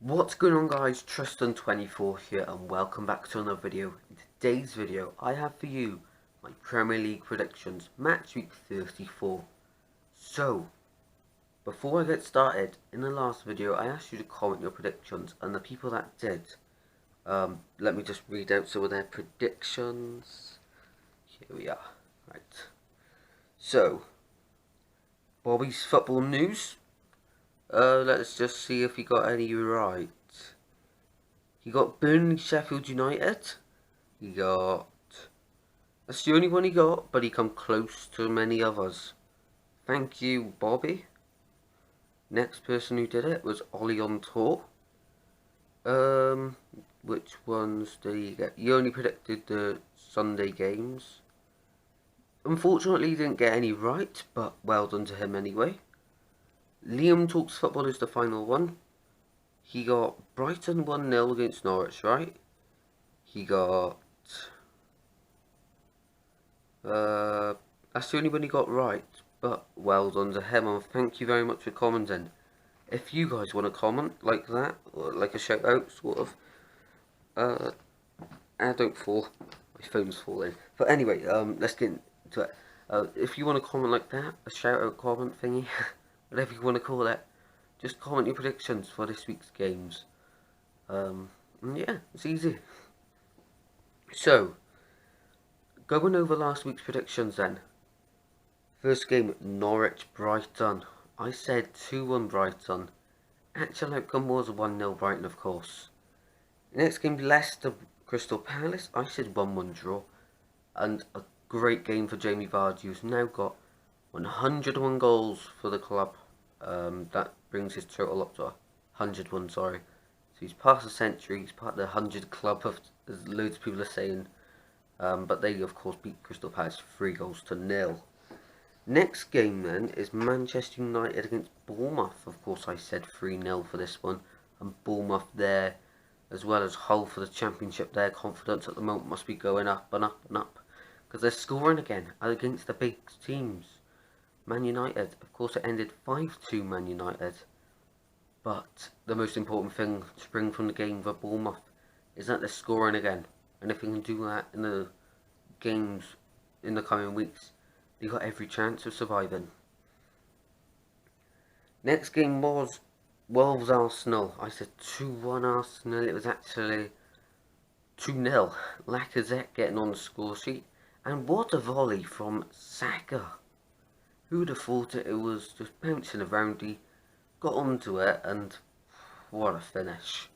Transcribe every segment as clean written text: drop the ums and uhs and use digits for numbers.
What's going on, guys? Tristan24 here and welcome back to another video. In today's video I have for you my Premier League predictions, match week 34. So, before I get started, in the last video I asked you to comment your predictions, and the people that did, let me just read out some of their predictions. Here we are. Right. So, Bobby's football news. Let's just see if he got any right. He got Burnley, Sheffield United. He got... That's the only one he got, but he come close to many others. Thank you, Bobby. Next person who did it was Ollie on tour. Which ones did he get? He only predicted the Sunday games. Unfortunately, he didn't get any right, but well done to him anyway. Liam Talks Football is the final one. He got Brighton 1-0 against Norwich, right? He got... that's the only one he got right, but well done to him, and thank you very much for commenting. If you guys want to comment like that, or like a shout out, sort of, don't fall, my phone's falling. But anyway, let's get into it. If you want to comment like that, a shout out comment thingy, whatever you want to call it, just comment your predictions for this week's games. And yeah, it's easy. So, going over last week's predictions then. First game, Norwich-Brighton. I said 2-1 Brighton. Actual outcome was 1-0 Brighton, of course. Next game, Leicester-Crystal Palace. I said 1-1 draw. And a great game for Jamie Vardy, who's now got 101 goals for the club. That brings his total up to 101, sorry. So he's past a century, he's part of the 100 club, as loads of people are saying. But they, of course, beat Crystal Palace 3-0. Next game then is Manchester United against Bournemouth. Of course, I said 3-0 for this one. And Bournemouth there, as well as Hull for the Championship, their confidence at the moment must be going up and up and up. Because they're scoring again against the big teams. Man United, of course, it ended 5-2 Man United. But the most important thing to spring from the game for Bournemouth is that they're scoring again. And if they can do that in the games in the coming weeks, they got every chance of surviving. Next game was Wolves-Arsenal. I said 2-1 Arsenal. It was actually 2-0. Lacazette getting on the score sheet. And what a volley from Saka. Who would have thought it was just bouncing around. He got onto it, and what a finish.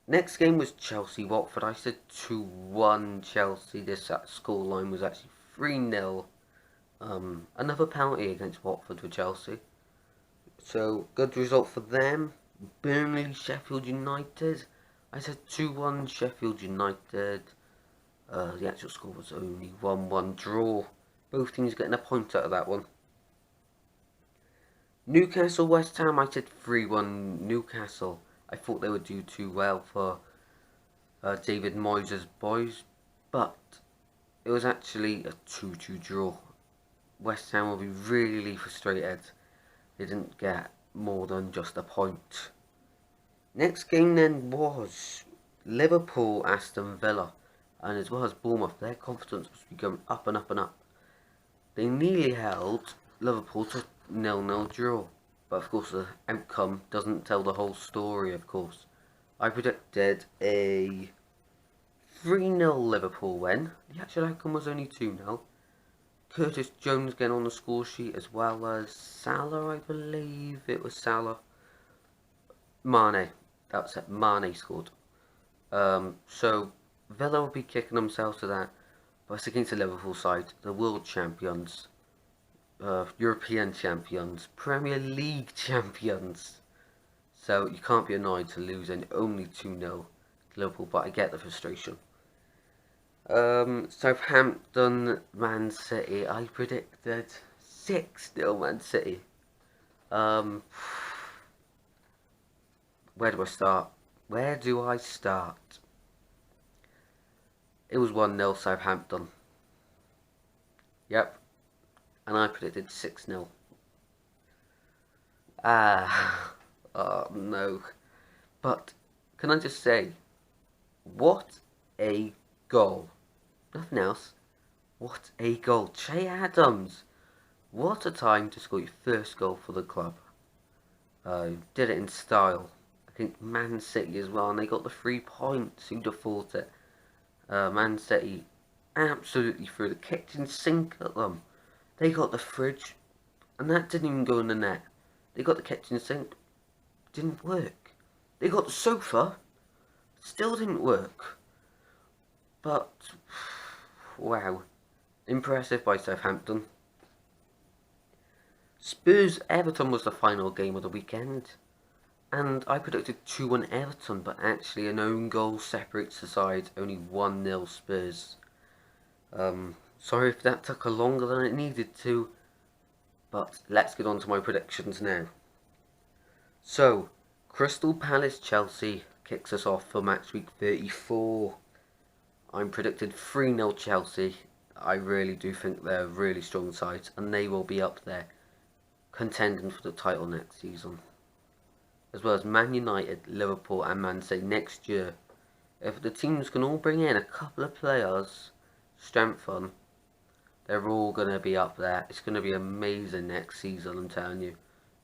Next game was Chelsea-Watford. I said 2-1 Chelsea. This scoreline was actually 3-0. Another penalty against Watford for Chelsea. So, good result for them. Burnley, Sheffield United. I said 2-1 Sheffield United. The actual score was only 1-1 draw. Both teams getting a point out of that one. Newcastle, West Ham. I said 3-1 Newcastle. I thought they would do too well for David Moyes' boys. But it was actually a 2-2 draw. West Ham will be really frustrated they didn't get more than just a point. Next game then was Liverpool, Aston Villa, and as well as Bournemouth. Their confidence was going up and up and up. They nearly held Liverpool to 0-0 draw, but of course the outcome doesn't tell the whole story, of course. I predicted a 3-0 Liverpool win. The actual outcome was only 2-0. Curtis Jones getting on the score sheet, as well as Salah, I believe it was Salah. Mane, that's it, Mane scored. So Villa will be kicking themselves to that, but it's against the Liverpool side, the world champions, European champions, Premier League champions. So you can't be annoyed to losing only 2-0 to Liverpool, but I get the frustration. Southampton, Man City. I predicted 6-0 Man City. Where do I start? Where do I start? It was 1-0 Southampton. Yep. And I predicted 6-0. Oh no. But can I just say, what a goal. Nothing else. What a goal. Che Adams. What a time to score your first goal for the club. Did it in style. I think Man City as well, and they got the 3 points. Who'd have thought it? Man City absolutely threw the kitchen sink at them. They got the fridge, and that didn't even go in the net. They got the kitchen sink, didn't work. They got the sofa, still didn't work. But, wow, impressive by Southampton. Spurs Everton was the final game of the weekend, and I predicted 2-1 Everton, but actually an own goal separates the sides, only 1-0 Spurs. Sorry if that took longer than it needed to, but let's get on to my predictions now. So, Crystal Palace Chelsea kicks us off for match week 34. I'm predicted 3-0 Chelsea. I really do think they're really strong sides, and they will be up there contending for the title next season. As well as Man United, Liverpool and Man City next year. If the teams can all bring in a couple of players, strengthen, they're all going to be up there. It's going to be amazing next season, I'm telling you. You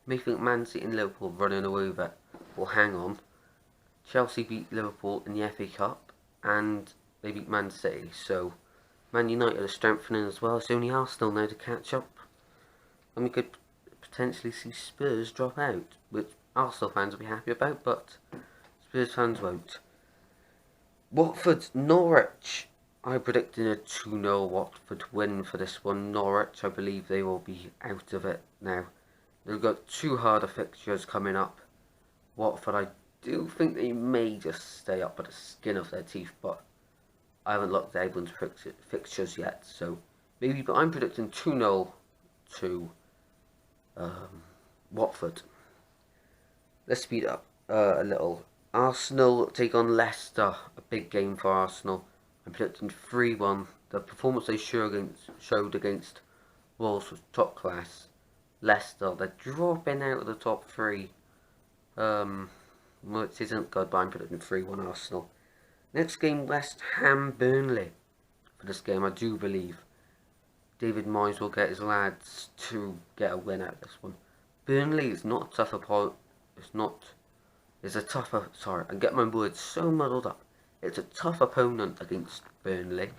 may think Man City and Liverpool running away with it. Well, hang on. Chelsea beat Liverpool in the FA Cup, and they beat Man City. So, Man United are strengthening as well. It's only Arsenal now to catch up. And we could potentially see Spurs drop out, which Arsenal fans will be happy about, but Spurs fans won't. Watford Norwich. I predicted a 2-0 Watford win for this one. Norwich, I believe they will be out of it now. They've got 2 harder fixtures coming up. Watford, I do think they may just stay up by the skin of their teeth, but I haven't looked at everyone's fixtures yet, so maybe. But I'm predicting 2-0 to Watford. Let's speed up a little. Arsenal take on Leicester, a big game for Arsenal. I'm predicting 3-1. The performance they showed against Wolves was top class. Leicester, they're dropping out of the top 3. Well, it isn't good, but I'm predicting 3-1 Arsenal. Next game, West Ham Burnley. For this game, I do believe David Moyes will get his lads to get a win out of this one. Burnley is not a tough opponent. It's a tougher. Sorry, I get my words so muddled up. It's a tough opponent against Burnley,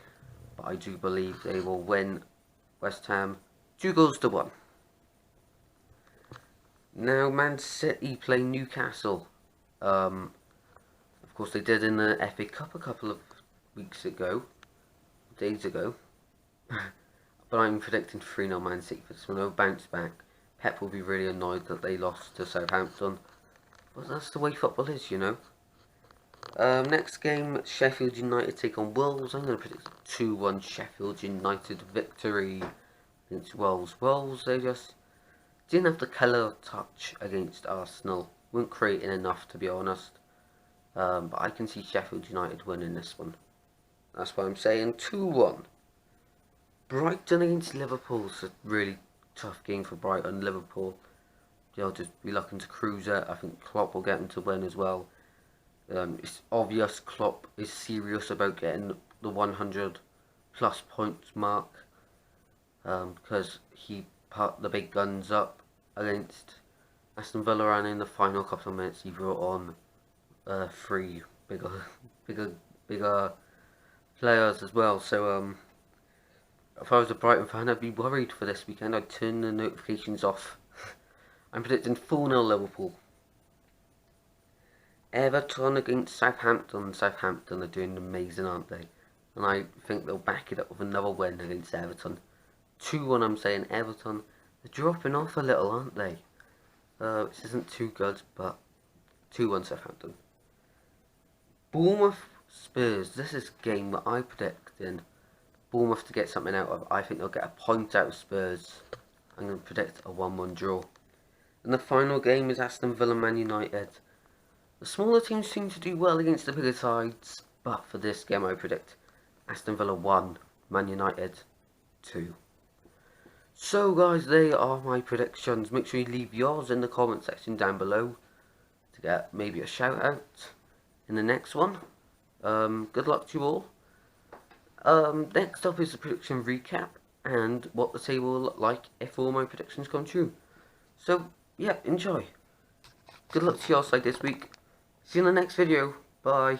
but I do believe they will win. West Ham 2-1. Now Man City play Newcastle. Of course they did in the FA Cup a couple of days ago. But I'm predicting 3-0 Man City for this one. They'll bounce back. Pep will be really annoyed that they lost to Southampton. But that's the way football is, you know. Next game, Sheffield United take on Wolves. I'm going to predict 2-1 Sheffield United victory against Wolves. Wolves, they just didn't have the colour touch against Arsenal. Weren't creating enough, to be honest. But I can see Sheffield United winning this one. That's why I'm saying 2-1. Brighton against Liverpool. It's a really tough game for Brighton. Liverpool, they'll just be looking to cruise it. I think Klopp will get them to win as well. It's obvious Klopp is serious about getting the 100 plus points mark, because he put the big guns up against Aston Villa, and in the final couple of minutes he brought on 3 bigger players as well. So if I was a Brighton fan, I'd be worried for this weekend. I'd turn the notifications off. I'm predicting 4-0 Liverpool. Everton against Southampton. Southampton are doing amazing, aren't they? And I think they'll back it up with another win against Everton. 2-1, I'm saying Everton. They're dropping off a little, aren't they? This isn't too good, but 2-1 Southampton. Bournemouth Spurs. This is a game that I predict in Bournemouth to get something out of. I think they'll get a point out of Spurs. I'm going to predict a 1-1 draw. And the final game is Aston Villa Man United. The smaller teams seem to do well against the bigger sides, but for this game I predict Aston Villa 1, Man United 2. So guys, they are my predictions. Make sure you leave yours in the comment section down below to get maybe a shout out in the next one. Good luck to you all. Next up is the prediction recap and what the table will look like if all my predictions come true. So, yeah, enjoy. Good luck to your side this week. See you in the next video. Bye.